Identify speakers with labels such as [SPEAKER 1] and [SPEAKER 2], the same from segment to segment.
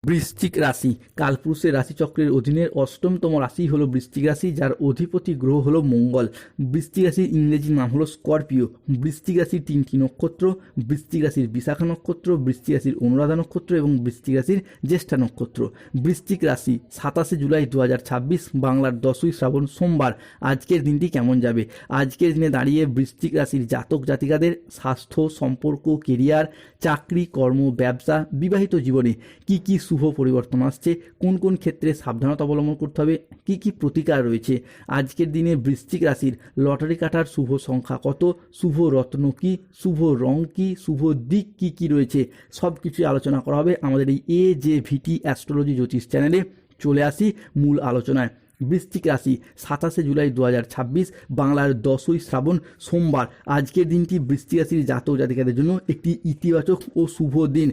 [SPEAKER 1] বৃশ্চিক রাশি কালপুরুষের রাশিচক্রের অধীনের অষ্টমতম রাশি হলো বৃশ্চিক রাশি, যার অধিপতি গ্রহ হলো মঙ্গল। বৃশ্চিক রাশির ইংরেজি নাম হলো স্করপিও। বৃশ্চিক রাশির তিনটি নক্ষত্র: বৃশ্চিক রাশির বিশাখা নক্ষত্র, বৃশ্চিক রাশির অনুরাধা নক্ষত্র এবং বৃশ্চিক রাশির জ্যেষ্ঠা নক্ষত্র। বৃশ্চিক রাশি 27 জুলাই 2026 বাংলার 10ই শ্রাবণ সোমবার। আজকের দিনটি কেমন যাবে? আজকের দিনে দাঁড়িয়ে বৃশ্চিক রাশির জাতক জাতিকাদের স্বাস্থ্য, সম্পর্ক, কেরিয়ার, চাকরি, কর্ম, ব্যবসা, বিবাহিত জীবনে কি কি শুভ পরিবর্তন আসছে, কোন কোন ক্ষেত্রে সাবধানতা অবলম্বন করতে হবে, কি কি প্রতিকার রয়েছে। আজকের দিনে বৃশ্চিক রাশির লটারি কাটার শুভ সংখ্যা কত, শুভ রত্ন কি, শুভ রং কি, শুভ দিক কি কি রয়েছে, সব কিছুই আলোচনা করা হবে আমাদের এই AJVT অ্যাস্ট্রোলজি জ্যোতিষ চ্যানেলে। চলে আসি মূল আলোচনায়। বৃশ্চিক রাশি 27 জুলাই 2026 বাংলার 10ই শ্রাবণ সোমবার। আজকের দিনটি বৃশ্চিক রাশির জাতক জাতিকাদের জন্য একটি ইতিবাচক ও শুভ দিন।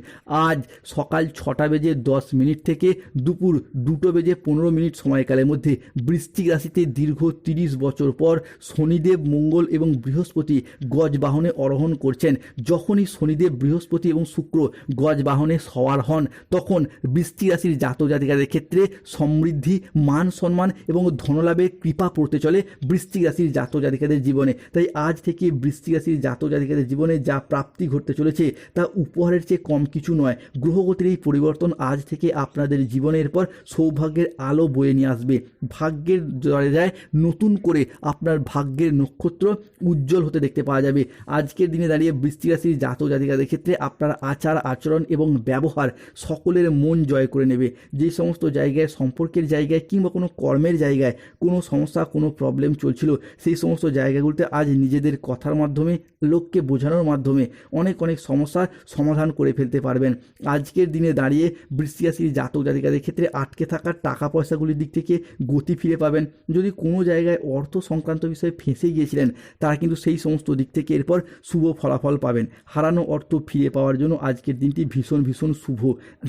[SPEAKER 1] আজ সকাল 6:10 থেকে দুপুর 2:15 সময়কালের মধ্যে বৃশ্চিক রাশিতে দীর্ঘ 30 বছর পর শনিদেব, মঙ্গল এবং বৃহস্পতি গজ বাহনে আরোহণ করছেন। যখনই শনিদেব, বৃহস্পতি এবং শুক্র গজ বাহনে সওয়ার হন, তখন বৃশ্চিক রাশির জাতক জাতিকাদের ক্ষেত্রে সমৃদ্ধি, মান সম্মান এবং ধনলাভের কৃপা পড়তে চলে বৃশ্চিক রাশির জাতক জাতিকাদের জীবনে। তাই আজ থেকে বৃশ্চিক রাশির জাতক জাতিকাদের জীবনে যা প্রাপ্তি ঘটতে চলেছে তা উপহারের চেয়ে কম কিছু নয়। গ্রহগতির এই পরিবর্তন আজ থেকে আপনাদের জীবনের পর সৌভাগ্যের আলো বয়ে নিয়ে আসবে। ভাগ্যের দরজায় নতুন করে আপনার ভাগ্যের নক্ষত্র উজ্জ্বল হতে দেখতে পাওয়া যাবে। আজকের দিনে দাঁড়িয়ে বৃশ্চিক রাশির জাতক জাতিকাদের ক্ষেত্রে আপনার আচার আচরণ এবং ব্যবহার সকলের মন জয় করে নেবে। যে সমস্ত জায়গায়, সম্পর্কের জায়গায় কিংবা কোনো কর্মের জায়গায় কোনো সমস্যা, কোনো প্রবলেম চলছিল, সেই সমস্ত জায়গাগুলোতে আজ নিজেদের কথার মাধ্যমে, লোককে বোঝানোর মাধ্যমে অনেক সমস্যার সমাধান করে ফেলতে পারবেন। আজকের দিনে দাঁড়িয়ে বৃশ্চিক রাশির জাতক জাতিকাদের ক্ষেত্রে আটকে থাকা টাকা পয়সাগুলির দিক থেকে গতি ফিরে পাবেন। যদি কোনো জায়গায় অর্থ সংক্রান্ত বিষয়ে ফেঁসে গিয়েছিলেন, তারা কিন্তু সেই সমস্ত দিক থেকে এরপর শুভ ফলাফল পাবেন। হারানো অর্থ ফিরে পাওয়ার জন্য আজকের দিনটি ভীষণ শুভ।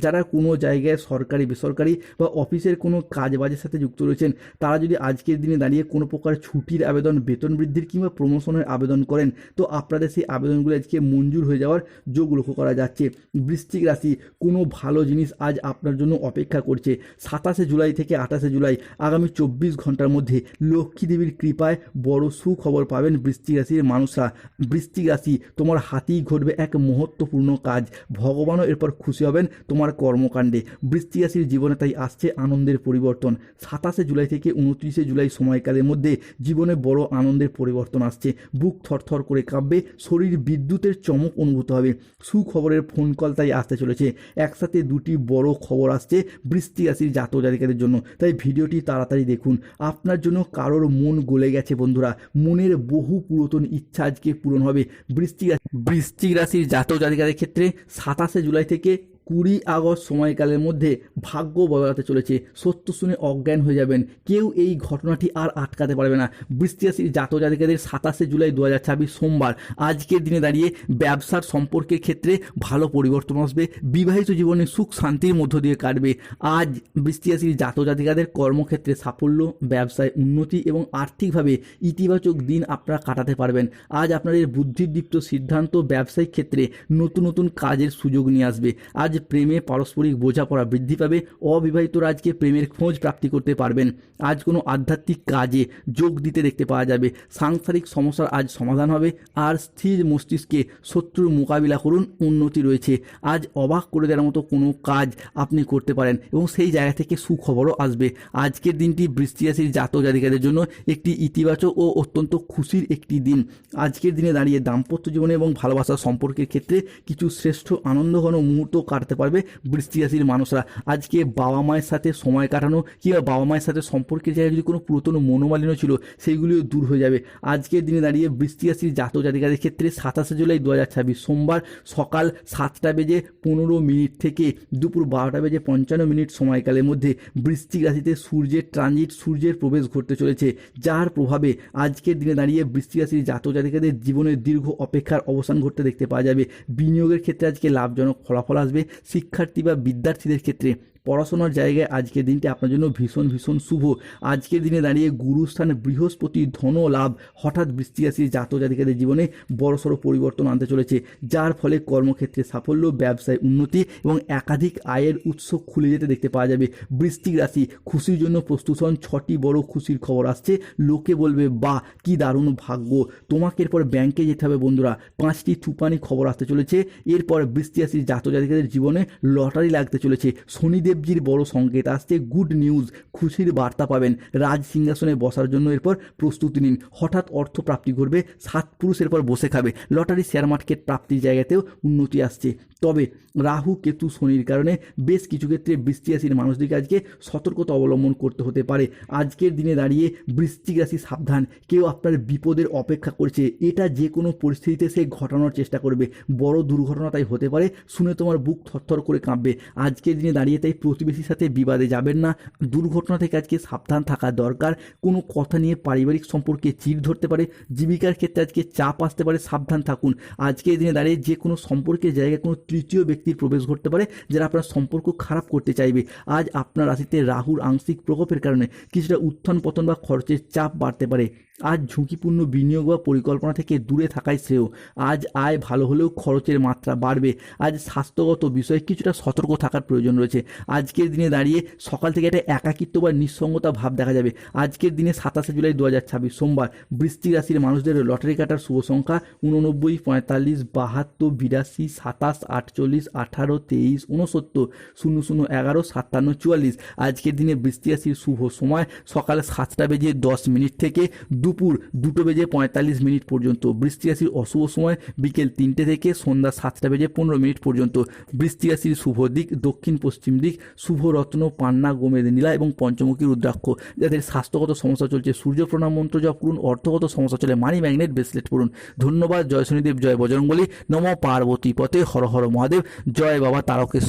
[SPEAKER 1] যারা কোনো জায়গায় সরকারি, বেসরকারি বা অফিসের কোনো কাজবাজের সাথে যুক্ত রয়েছেন, তারা যদি আজকের দিনে দাঁড়িয়ে কোনো প্রকার ছুটির আবেদন, বেতন বৃদ্ধির কিংবা প্রমোশনের আবেদন করেন, তো আপনাদের সেই আবেদনগুলো আজকে মঞ্জুর হয়ে যাওয়ার যোগ লক্ষ্য করা যাচ্ছে। বৃশ্চিক রাশি, কোনো ভালো জিনিস আজ আপনার জন্য অপেক্ষা করছে। 27 জুলাই থেকে 28 জুলাই আগামী 24 ঘন্টার মধ্যে লক্ষ্মী দেবীর কৃপায় বড় সুখবর পাবেন বৃশ্চিক রাশির মানুষরা। বৃশ্চিক রাশি, তোমার হাতেই ঘটবে এক মহত্বপূর্ণ কাজ। ভগবানও এরপর খুশি হবেন তোমার কর্মকাণ্ডে। বৃশ্চিক রাশির জীবনে তাই আসছে আনন্দের পরিবর্তন। 27 জুলাই থেকে 29 জুলাই সময়কালের মধ্যে জীবনে বড় আনন্দের পরিবর্তন আসছে। বুক থরথর করে কাঁপবে, শরীর বিদ্যুতের চমক অনুভূত হবে। সুখবরের ফোন কল তাই আসতে চলেছে। একসাথে দুটি বড় খবর আসছে বৃশ্চিক রাশির জাতক জাতিকাদের জন্য। তাই ভিডিওটি তাড়াতাড়ি দেখুন। আপনার জন্য কারোর মন গলে গেছে বন্ধুরা, মনের বহু পুরাতন ইচ্ছা আজকে পূরণ হবে। বৃশ্চিক রাশির জাতক জাতিকাদের ক্ষেত্রে 27 জুলাই থেকে 20 আগস্ট সময়কালের মধ্যে ভাগ্য বদলাতে চলেছে। সত্য শুনে অজ্ঞান হয়ে যাবেন, কেউ এই ঘটনাটি আর আটকাতে পারবে না। বৃশ্চিক রাশির জাতক জাতিকাদের 27 জুলাই 2026 সোমবার। আজকের দিনে দাঁড়িয়ে ব্যবসার সম্পর্কের ক্ষেত্রে ভালো পরিবর্তন আসবে। বিবাহিত জীবনে সুখ শান্তির মধ্য দিয়ে কাটবে। আজ বৃশ্চিক রাশির জাতক জাতিকাদের কর্মক্ষেত্রে সাফল্য, ব্যবসায় উন্নতি এবং আর্থিকভাবে ইতিবাচক দিন আপনারা কাটাতে পারবেন। আজ আপনাদের বুদ্ধিদীপ্ত সিদ্ধান্ত ব্যবসায়িক ক্ষেত্রে নতুন কাজের সুযোগ নিয়ে আসবে। আজ প্রেমে পারস্পরিক বোঝাপড়া বৃদ্ধি পাবে। অবিবাহিতরা আজকে প্রেমের খোঁজ প্রাপ্তি করতে পারবেন। আজ কোনো আধ্যাত্মিক কাজে যোগ দিতে দেখতে পাওয়া যাবে। সাংসারিক সমস্যার আজ সমাধান হবে। আর স্থির মস্তিষ্কে শত্রুর মোকাবিলা করুন, উন্নতি রয়েছে। আজ অবাক করে দেওয়ার মতো কোনো কাজ আপনি করতে পারেন এবং সেই জায়গা থেকে সুখবরও আসবে। আজকের দিনটি বৃশ্চিক রাশির জাতক জাতিকাদের জন্য একটি ইতিবাচক ও অত্যন্ত খুশির একটি দিন। আজকের দিনে দাঁড়িয়ে দাম্পত্য জীবনে এবং ভালোবাসার সম্পর্কের ক্ষেত্রে কিছু শ্রেষ্ঠ আনন্দঘন মুহূর্ত কাটতে পারবে বৃশ্চিক রাশির মানুষরা। আজকে বাবা মায়ের সাথে সময় কাটানো কিংবা বাবা মায়ের সাথে সম্পর্কের জায়গায় যদি কোনো পুরাতন মনোমালিন্য ছিল, সেইগুলিও দূর হয়ে যাবে। আজকের দিনে দাঁড়িয়ে বৃশ্চিক রাশির জাতক জাতিকাদের ক্ষেত্রে 27 জুলাই 2026 সোমবার সকাল 7:15 থেকে দুপুর 12:55 সময়কালের মধ্যে বৃশ্চিক রাশিতে সূর্যের ট্রানজিট, সূর্যের প্রবেশ ঘটতে চলেছে, যার প্রভাবে আজকের দিনে দাঁড়িয়ে বৃশ্চিক রাশির জাতক জাতিকাদের জীবনের দীর্ঘ অপেক্ষার অবসান ঘটতে দেখতে পাওয়া যাবে। বিনিয়োগের ক্ষেত্রে আজকে লাভজনক ফলাফল আসবে। শিক্ষার্থী বা বিদ্যার্থীদের ক্ষেত্রে পড়াশোনার জায়গায় আজকের দিনটি আপনার জন্য ভীষণ ভীষণ শুভ। আজকের দিনে দাঁড়িয়ে গুরুস্থানে বৃহস্পতি ধন লাভ হঠাৎ বৃশ্চিক রাশির জাতক জাতিকাদের জীবনে বড়সড় পরিবর্তন আনতে চলেছে, যার ফলে কর্মক্ষেত্রে সাফল্য, ব্যবসায় উন্নতি এবং একাধিক আয়ের উৎস খুলে যেতে দেখতে পাওয়া যাবে। বৃশ্চিক রাশি, খুশির জন্য প্রস্তুত হন। 6টি বড় খুশির খবর আসছে, লোকে বলবে বাহ কি দারুণ ভাগ্য। তোমাকে এরপর ব্যাংকে যেতে হবে বন্ধুরা। 5টি তুফানি খবর আসতে চলেছে। এরপর বৃশ্চিক রাশির জাতক জাতিকাদের জীবনে লটারি লাগতে চলেছে। শনিদেবজির বড় সংকেত আসছে, গুড নিউজ, খুশির বার্তা পাবেন। রাজ সিংহাসনে বসার জন্য এরপর প্রস্তুতি নিন। হঠাৎ অর্থ প্রাপ্তি ঘটবে। 7 পুরুষ এরপর বসে খাবে। লটারি, শেয়ার মার্কেট প্রাপ্তির জায়গাতেও উন্নতি আসছে। তবে রাহু কেতু শনির কারণে বেশ কিছু ক্ষেত্রে বৃশ্চিক রাশির মানুষদেরকে আজকে সতর্কতা অবলম্বন করতে হতে পারে। আজকের দিনে দাঁড়িয়ে বৃশ্চিক রাশি সাবধান, কেউ আপনার বিপদের অপেক্ষা করছে, এটা যে কোনো পরিস্থিতিতে সে ঘটানোর চেষ্টা করবে। বড় দুর্ঘটনা তাই হতে পারে, শুনে তোমার বুক থরথর করে কাঁপবে। আজকের দিনে দাঁড়িয়ে তাই প্রতিবেশীর সাথে বিবাদে যাবেন না। দুর্ঘটনা থেকে আজকে সাবধান থাকা দরকার। কোনো কথা নিয়ে পারিবারিক সম্পর্কে চিড় ধরতে পারে। জীবিকার ক্ষেত্রে আজকে চাপ আসতে পারে, সাবধান থাকুন। আজকের দিনে দাঁড়িয়ে যে কোনো সম্পর্কের জায়গায় কোনো তৃতীয় ব্যক্তির প্রবেশ ঘটতে পারে, যারা আপনার সম্পর্ক খারাপ করতে চাইবে। আজ আপনার রাশিতে রাহুর আংশিক প্রকোপের কারণে কিছুটা উত্থান পতন বা খরচের চাপ বাড়তে পারে। আজ ঝুঁকিপূর্ণ বিনিয়োগ বা পরিকল্পনা থেকে দূরে থাকাই শ্রেয়। আজ আয় ভালো হলেও খরচের মাত্রা বাড়বে। আজ স্বাস্থ্যগত বিষয়ে কিছুটা সতর্ক থাকার প্রয়োজন রয়েছে। আজকের দিনে দাঁড়িয়ে সকাল থেকে একটা একাকিত্ব বা নিঃসঙ্গতা ভাব দেখা যাবে। আজকের দিনে 27 জুলাই 2026 সোমবার বৃশ্চিক রাশির মানুষদের লটারি কাটার শুভ সংখ্যা 89, 45, 72, 82, 27, 48, 18, 23, 69, 00, 11, 57, 44। আজকের দিনে বৃশ্চিক রাশির শুভ সময় সকাল 7:10 থেকে দুপুর 2:45 পর্যন্ত। বৃশ্চিক রাশির অশুভ সময় বিকেল 3টে থেকে সন্ধ্যা 7:15 পর্যন্ত। বৃশ্চিক রাশির শুভ দিক দক্ষিণ পশ্চিম দিক। শুভ রত্ন পান্না, গোমেদ নীলা এবং পঞ্চমুখী রুদ্রাক্ষ। যাদের স্বাস্থ্যগত সমস্যা চলছে সূর্য প্রণাম মন্ত্র জপ করুন। অর্থগত সমস্যা চলে মানি ম্যাগনেট ব্রেসলেট পড়ুন। ধন্যবাদ। জয় শনিদেব, জয় বজরংবলী, নমঃ পার্বতী পতে, হর হর মহাদেব, জয় বাবা তারকেশ্বর।